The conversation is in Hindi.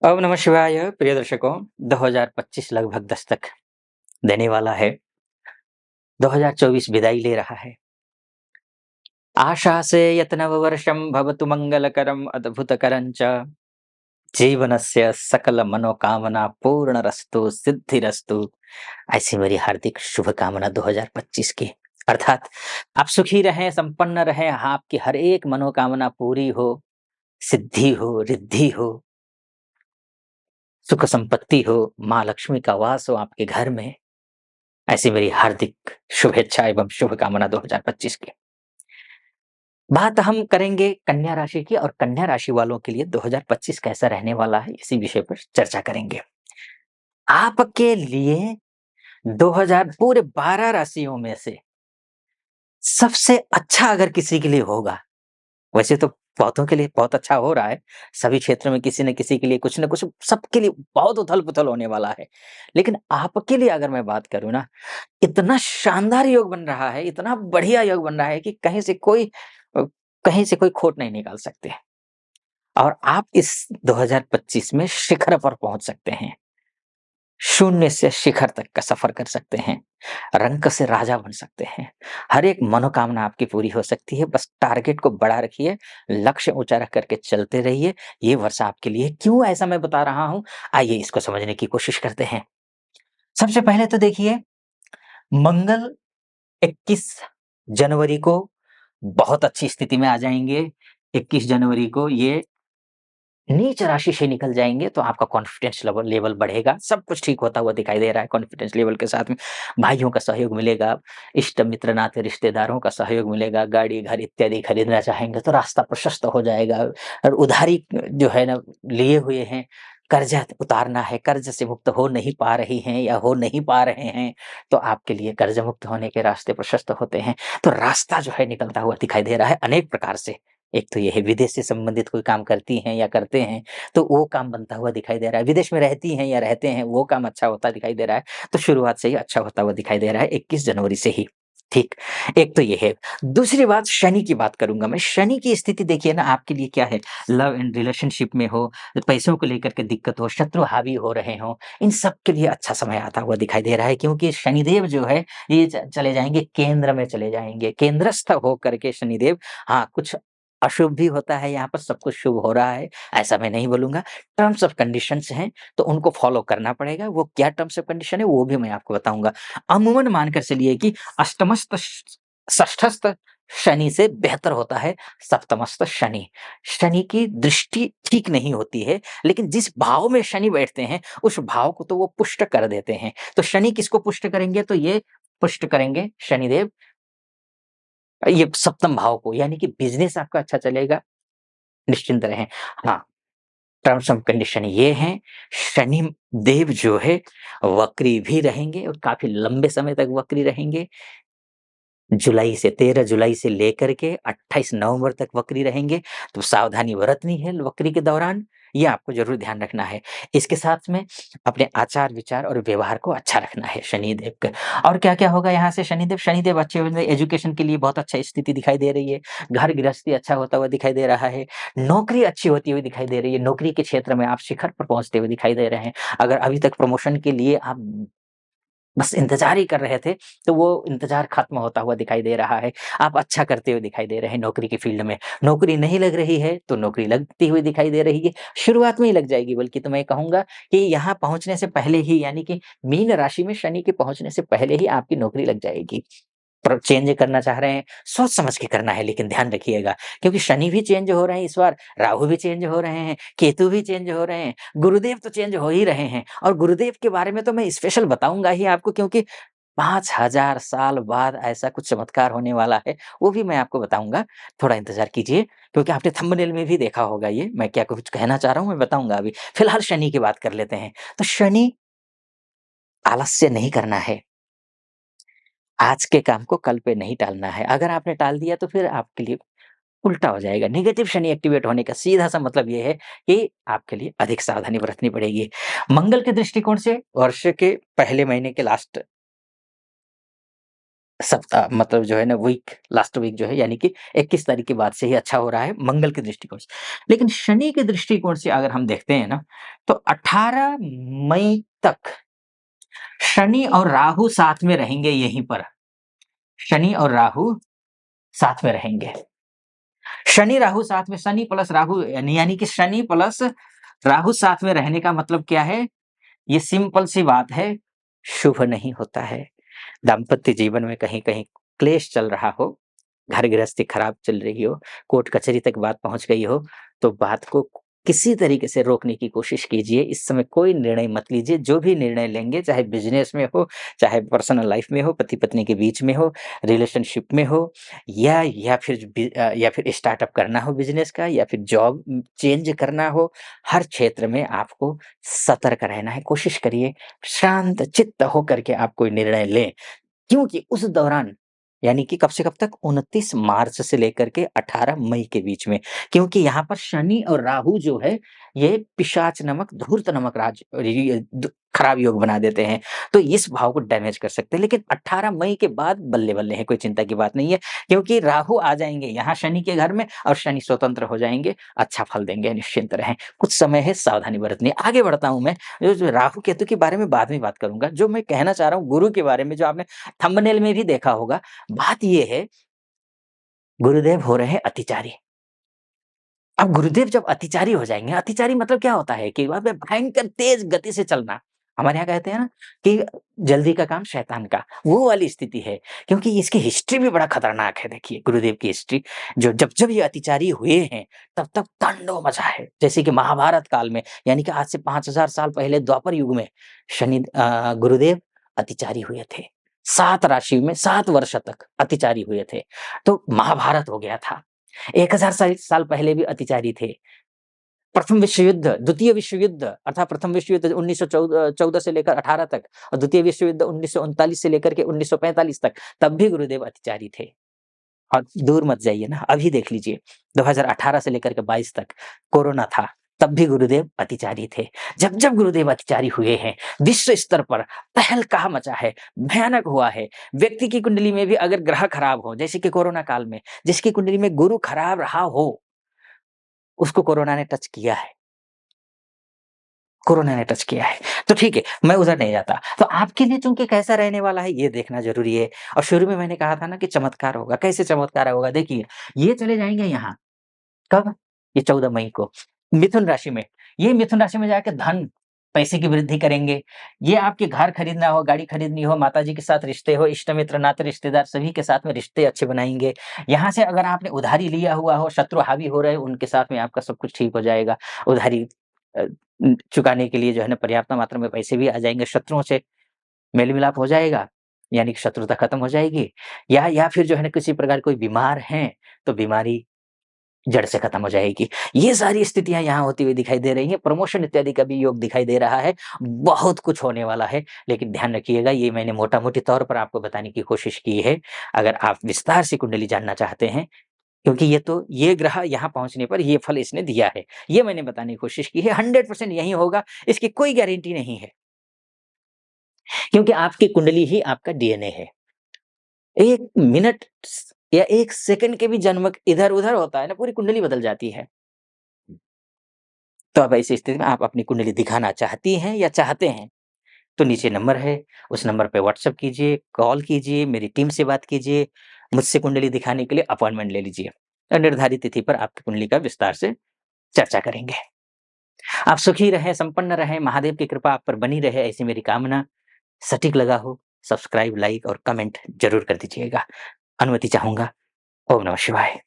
ओम नमः शिवाय प्रिय दर्शकों 2025 लगभग दस्तक देने वाला है। 2024 विदाई ले रहा है। आशासे यत् नववर्षं भवतु मंगलकरम् अद्भुतकरं च जीवनस्य सकल मनोकामना पूर्णरस्तु सिद्धिरस्तु। ऐसी मेरी हार्दिक शुभकामना 2025 की। अर्थात आप सुखी रहें, संपन्न रहें, आपकी हर एक मनोकामना पूरी हो, सिद्धि हो, रिद्धि हो, सुख संपत्ति हो, माँ लक्ष्मी का वास हो आपके घर में। ऐसी मेरी हार्दिक शुभेच्छा एवं शुभकामना 2025 की। बात हम करेंगे कन्या राशि की और कन्या राशि वालों के लिए 2025 कैसा रहने वाला है, इसी विषय पर चर्चा करेंगे। आपके लिए 2000 पूरे 12 राशियों में से सबसे अच्छा अगर किसी के लिए होगा, वैसे तो बहुतों के लिए बहुत अच्छा हो रहा है। सभी क्षेत्र में किसी न किसी के लिए कुछ न कुछ सबके लिए बहुत उथल-पुथल होने वाला है। लेकिन आपके लिए अगर मैं बात करूँ ना, इतना शानदार योग बन रहा है, इतना बढ़िया योग बन रहा है कि अ, कहीं से कोई खोट नहीं निकाल सकते और आप इस 2025 में शिखर पर पहुँच सकते हैं। शून्य से शिखर तक का सफ़र कर सकते हैं। रंक से राजा बन सकते हैं। हर एक मनोकामना आपकी पूरी हो सकती है। बस टारगेट को बड़ा रखिए, लक्ष्य ऊँचा रख कर के चलते रहिए। ये वर्ष आपके लिए क्यों ऐसा मैं बता रहा हूँ, आइए इसको समझने की कोशिश करते हैं। सबसे पहले तो देखिए, मंगल 21 जनवरी को बहुत अच्छी स्थिति में आ जाएँगे। 21 जनवरी को ये नीच राशि से निकल जाएँगे तो आपका कॉन्फिडेंस लेवल लेवल बढ़ेगा, सब कुछ ठीक होता हुआ दिखाई दे रहा है कॉन्फिडेंस लेवल के साथ में। भाइयों का सहयोग मिलेगा, इष्ट मित्र नाते रिश्तेदारों का सहयोग मिलेगा, गाड़ी, घर इत्यादि खरीदना चाहेंगे तो रास्ता प्रशस्त हो जाएगा और उधारी जो है ना लिए हुए हैं, कर्ज़ा उतारना है, कर्ज़ से मुक्त हो नहीं पा रही हैं या हो नहीं पा रहे हैं, तो आपके लिए कर्ज़ मुक्त होने के रास्ते प्रशस्त होते हैं। तो रास्ता जो है निकलता हुआ दिखाई दे रहा है अनेक प्रकार से। एक तो ये है विदेश से संबंधित कोई काम करती हैं या करते हैं, तो वो काम बनता हुआ दिखाई दे रहा है। विदेश में रहती हैं या रहते हैं, वो काम अच्छा होता दिखाई दे रहा है। तो शुरुआत से ही अच्छा होता हुआ दिखाई दे रहा है 21 जनवरी से ही। ठीक, एक तो ये है। दूसरी बात शनि की बात करूँगा मैं। शनि की स्थिति देखिए ना आपके लिए क्या है, लव एंड रिलेशनशिप में हो, पैसों को लेकर के दिक्कत हो, शत्रु हावी हो रहे हों, इन सब के लिए अच्छा समय आता हुआ दिखाई दे रहा है क्योंकि शनिदेव जो है ये चले जाएँगे केंद्र में चले जाएँगे। केंद्रस्थ होकर के शनिदेव हाँ, कुछ अशुभ भी होता है यहाँ पर, सब कुछ शुभ हो रहा है, ऐसा मैं नहीं बोलूँगा। टर्म्स ऑफ कंडीशंस हैं, तो उनको फ़ॉलो करना पड़ेगा। वो क्या टर्म्स ऑफ कंडीशन है, वो भी मैं आपको बताऊँगा। अमूमन मानकर चलिए कि अष्टमस्थ षष्ठस्थ शनि से बेहतर होता है सप्तमस्थ शनि। शनि की दृष्टि ठीक नहीं होती है, लेकिन जिस भाव में शनि बैठते हैं, उस भाव को तो वो पुष्ट कर देते हैं। तो शनि किसको पुष्ट करेंगे, तो ये पुष्ट करेंगे शनिदेव ये सप्तम भाव को, यानी कि बिज़नेस आपका अच्छा चलेगा, निश्चिंत रहें। हाँ, टर्म्स एंड कंडीशन ये हैं, शनि देव जो है वक्री भी रहेंगे और काफ़ी लंबे समय तक वक्री रहेंगे। जुलाई से 13 जुलाई से लेकर के 28 नवंबर तक वक्री रहेंगे, तो सावधानी बरतनी है वक्री के दौरान, ये आपको ज़रूर ध्यान रखना है। इसके साथ में अपने आचार-विचार और व्यवहार को अच्छा रखना है शनिदेव का। और क्या-क्या होगा यहाँ से शनिदेव? शनिदेव अच्छे होंगे, एजुकेशन के लिए बहुत अच्छा स्थिति दिखाई दे रही है, घर गृहस्थी अच्छा होता हुआ दिखाई दे रहा है, नौकरी अच्छी होती हुई दिखाई दे रही है, नौकरी के क्षेत्र में आप शिखर पर पहुँचते हुए दिखाई दे रहे हैं। अगर अभी तक प्रमोशन के लिए आप बस इंतज़ार ही कर रहे थे, तो वो इंतज़ार खत्म होता हुआ दिखाई दे रहा है। आप अच्छा करते हुए दिखाई दे रहे हैं नौकरी की फ़ील्ड में। नौकरी नहीं लग रही है, तो नौकरी लगती हुई दिखाई दे रही है। शुरुआत में ही लग जाएगी बल्कि तो मैं कहूँगा कि यहाँ पहुँचने से पहले ही यानी कि मीन राशि में शनि के पहुँचने से पहले ही आपकी नौकरी लग जाएगी। चेंज करना चाह रहे हैं, सोच समझ के करना है लेकिन ध्यान रखिएगा क्योंकि शनि भी चेंज हो रहे हैं इस बार, राहु भी चेंज हो रहे हैं, केतु भी चेंज हो रहे हैं, गुरुदेव तो चेंज हो ही रहे हैं और गुरुदेव के बारे में तो मैं स्पेशल बताऊँगा ही आपको क्योंकि 5000 साल बाद ऐसा कुछ चमत्कार होने वाला है, वो भी मैं आपको बताऊँगा। थोड़ा इंतज़ार कीजिए क्योंकि आपने थंबनेल में भी देखा होगा ये, मैं क्या कुछ कहना चाह रहा हूँ मैं बताऊँगा अभी। फिलहाल शनि की बात कर लेते हैं। तो शनि आलस्य नहीं करना है। आज के काम को कल पे नहीं टालना है। अगर आपने टाल दिया तो फिर आपके लिए उल्टा हो जाएगा। नेगेटिव शनि एक्टिवेट होने का सीधा-सा मतलब ये है कि आपके लिए अधिक सावधानी बरतनी पड़ेगी। मंगल के दृष्टिकोण से वर्ष के पहले महीने के लास्ट सप्ताह मतलब जो है ना लास्ट वीक जो है यानी कि 21 तारीख के बाद से ही अच्छा हो रहा है मंगल के दृष्टिकोण से। लेकिन शनि के दृष्टिकोण से अगर हम देखते हैं ना, तो 18 मई तक शनि और राहु साथ में रहेंगे यहीं पर। शनि और राहु साथ में रहेंगे। शनि राहु साथ में, शनि प्लस राहु यानी कि शनि प्लस राहु साथ में रहने का मतलब क्या है? ये सिंपल सी बात है, शुभ नहीं होता है। दाम्पत्य जीवन में कहीं-कहीं क्लेश चल रहा हो, घर गृहस्थी खराब चल रही हो, कोर्ट कचहरी तक बात पहुँच गई हो, तो बात को किसी तरीके से रोकने की कोशिश कीजिए। इस समय कोई निर्णय मत लीजिए, जो भी निर्णय लेंगे, चाहे बिज़नेस में हो, चाहे पर्सनल लाइफ़ में हो, पति-पत्नी के बीच में हो, रिलेशनशिप में हो, या फिर स्टार्टअप करना हो बिज़नेस का, या फिर जॉब चेंज करना हो, हर क्षेत्र में आपको सतर्क रहना है। कोशिश करिए शांत चित्त होकर के आप कोई निर्णय लें। क्योंकि उस दौरान, यानी कि कब से कब तक, 29 मार्च से लेकर के 18 मई के बीच में, क्योंकि यहाँ पर शनि और राहु जो है, ये पिशाच नामक, धूर्त नामक खराब योग बना देते हैं, तो इस भाव को डैमेज कर सकते हैं। लेकिन 18 मई के बाद बल्ले-बल्ले है, कोई चिंता की बात नहीं है, क्योंकि राहु आ जाएँगे यहाँ शनि के घर में और शनि स्वतंत्र हो जाएँगे, अच्छा फल देंगे, निश्चिंत रहें। कुछ समय है, सावधानी बरतनी है। आगे बढ़ता हूँ मैं, जो राहु केतु के बारे में बाद में बात करूँगा। जो मैं कहना चाह रहा हूँ गुरु के बारे में, जो आपने थंबनेल में भी देखा होगा, बात ये है, गुरुदेव हो रहे हैं अतिचारी। अब गुरुदेव जब अतिचारी हो जाएँगे, अतिचारी मतलब क्या होता है कि वहाँ पे भयंकर तेज़ गति से चलना। हमारे यहाँ कहते हैं ना कि जल्दी का काम शैतान का, वो वाली स्थिति है। क्योंकि इसकी हिस्ट्री भी बड़ा खतरनाक है, देखिए गुरुदेव की हिस्ट्री। जो जब-जब ये अतिचारी हुए हैं, तब-तब तांडव मचा है। जैसे कि महाभारत काल में, यानी कि आज से 5000 साल पहले द्वापर युग में गुरुदेव अतिचारी हुए थे। 7 राशि में 7 वर्ष तक अतिचारी हुए थे। तो महाभारत हो गया था। 1000 साल पहले भी अतिचारी थे। प्रथम विश्व युद्ध, द्वितीय विश्व युद्ध, अर्थात प्रथम विश्व युद्ध 1914 से लेकर 18 तक, और द्वितीय विश्व युद्ध 1939 से लेकर के 1945 तक, तब भी गुरुदेव अतिचारी थे। और दूर मत जाइए ना, अभी देख लीजिए, 2018 से लेकर के 22 तक कोरोना था, तब भी गुरुदेव अतिचारी थे। जब-जब गुरुदेव अतिचारी हुए हैं, विश्व स्तर पर तहलका मचा है, भयानक हुआ है। व्यक्ति की कुंडली में भी अगर ग्रह खराब हो, जैसे कि कोरोना काल में, जिसकी कुंडली में गुरु खराब रहा हो, उसको कोरोना ने टच किया है। कोरोना ने टच किया है। तो ठीक है, मैं उधर नहीं जाता। तो आपके लिए चूँकि कैसा रहने वाला है, ये देखना ज़रूरी है। और शुरू में मैंने कहा था ना कि चमत्कार होगा। कैसे चमत्कार होगा? देखिए, ये चले जाएँगे यहाँ, कब? ये 14 मई को, मिथुन राशि में। ये मिथुन राशि में जाके धन, पैसे की वृद्धि करेंगे। ये आपके घर खरीदना हो, गाड़ी खरीदनी हो, माताजी के साथ रिश्ते हो, इष्ट मित्र, नाते रिश्तेदार सभी के साथ में रिश्ते अच्छे बनाएँगे। यहाँ से अगर आपने उधारी लिया हुआ हो, शत्रु हावी हो रहे हैं, उनके साथ में आपका सब कुछ ठीक हो जाएगा। उधारी अ, चुकाने के लिए जो है ना, पर्याप्त मात्रा में पैसे भी आ जाएँगे। शत्रुओं से मेल-मिलाप हो जाएगा, यानी कि शत्रुता खत्म हो जाएगी। या फिर जो है ना, किसी प्रकार कोई बीमार हैं, तो बीमारी जड़ से खत्म हो जाएगी। ये सारी स्थितियाँ यहाँ होती हुई दिखाई दे रही हैं। प्रमोशन इत्यादि का भी योग दिखाई दे रहा है। बहुत कुछ होने वाला है, लेकिन ध्यान रखिएगा, ये मैंने मोटा-मोटी तौर पर आपको बताने की कोशिश की है। अगर आप विस्तार से कुंडली जानना चाहते हैं, क्योंकि ये ग्रह यहाँ पहुँचने पर ये फल इसने दिया है। ये मैंने बताने की कोशिश की है। 100% यही होगा, इसकी कोई गारंटी नहीं है। क्योंकि आपकी कुंडली ही आपका डीएनए है। 1 मिनट या 1 सेकंड के भी जन्म इधर-उधर होता है ना, पूरी कुंडली बदल जाती है। तो अब ऐसी स्थिति में आप अपनी कुंडली दिखाना चाहती हैं या चाहते हैं, तो नीचे नंबर है, उस नंबर पे व्हाट्सएप कीजिए, कॉल कीजिए, मेरी टीम से बात कीजिए, मुझसे कुंडली दिखाने के लिए अपॉइंटमेंट ले लीजिए। निर्धारित तिथि पर आपकी कुंडली का विस्तार से चर्चा करेंगे। आप सुखी रहें, संपन्न रहें, महादेव की कृपा आप पर बनी रहे, ऐसी मेरी कामना। सटीक लगा हो, सब्सक्राइब, लाइक और कमेंट ज़रूर कर दीजिएगा। अनुमति चाहूँगा। ओम नमः शिवाय।